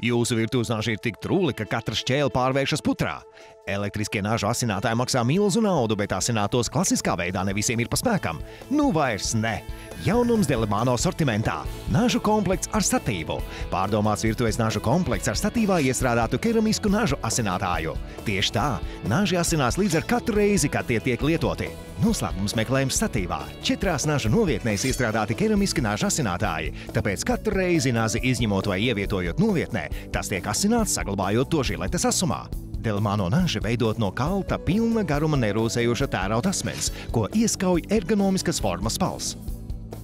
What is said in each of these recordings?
Jūsu virtuves naži ir tik trūli, ka katra šķēle pārvēršas putrā. Elektriskie nažu asinātāji maksā milzu naudu, bet asinātos klasiskā veidā ne visiem ir pa spēkam. Nu vairs ne! Jaunums Delimano sortimentā – nažu komplekts ar statīvu. Pārdomāts virtuves nažu komplekts ar statīvā iestrādātu keramisku nažu asinātāju. Tieši tā, naži asinās līdz ar katru reizi, kad tie tiek lietoti. Noslēpums meklējums statīvā. 4 nažu novietnēs iestrādāti keramiski nažu asinātāji, tāpēc katru reizi nazi izņemot vai ievietojot novietnē, tas tiek asināts, saglabājot to žiletes asumā. Delimano naži veidot no kalta, pilna garuma nerūsējoša tērauda asmens, ko ieskauj ergonomiskas formas pals.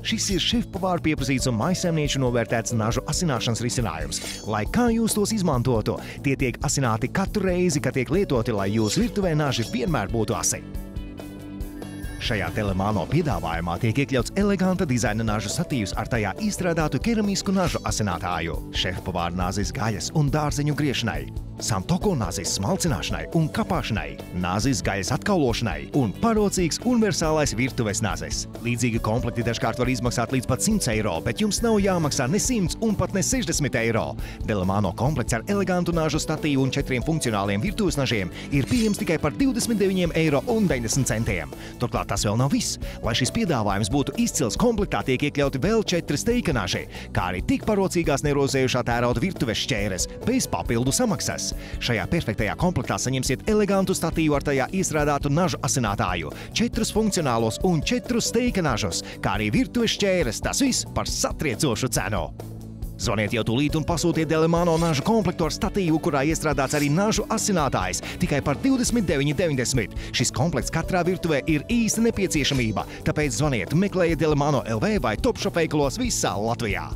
Šis ir šefpavāru pieprasīts un mājsaimnieču novērtēts nažu asināšanas risinājums. Lai kā jūs tos izmantotu, tie tiek asināti katru reizi, kad tiek lietoti, lai jūsu virtuvē naži vienmēr būtu asi. Šajā Delimano piedāvājumā tiek iekļauts eleganta dizaina nažu satīvs ar tajā iestrādātu keramisku nažu asinātāju, šefpavāru nāzes gaļas un dārzeņu griešanai, samtoko nāzes smalcināšanai un kapāšanai, nāzes gaļas atkaulošanai un parocīgs universālais virtuves nāzes. Līdzīgi komplekti dažkārt var izmaksāt līdz pat 100 eiro, bet jums nav jāmaksā ne 100 un pat ne 60 eiro. Delimano komplekts ar elegantu nažu statīvu un 4 funkcionāliem virtuves nažiem ir pieejams tikai par 29,90 eiro. Turklāt tas vēl nav viss. Lai šis piedāvājums būtu izcils, komplektā tiek iekļauti vēl 4 steika naži, kā arī tik parocīgās nerozējušā tērauda virtuves šķēres, bez papildu samaksas. Šajā perfektajā komplektā saņemsiet elegantu statīvu ar tajā iestrādātu nažu asinātāju, 4 funkcionālos un 4 steika nažus, kā arī virtuves šķēres, tas viss par satriecošu cenu. Zvaniet jau tūlīt un pasūtiet Delimano nažu komplektu ar statīvu, kurā iestrādāts arī nažu asinātājs, tikai par 29,90. Šis komplekts katrā virtuvē ir īsta nepieciešamība, tāpēc zvaniet, meklējiet Delimano LV vai Topshop veikalos visā Latvijā.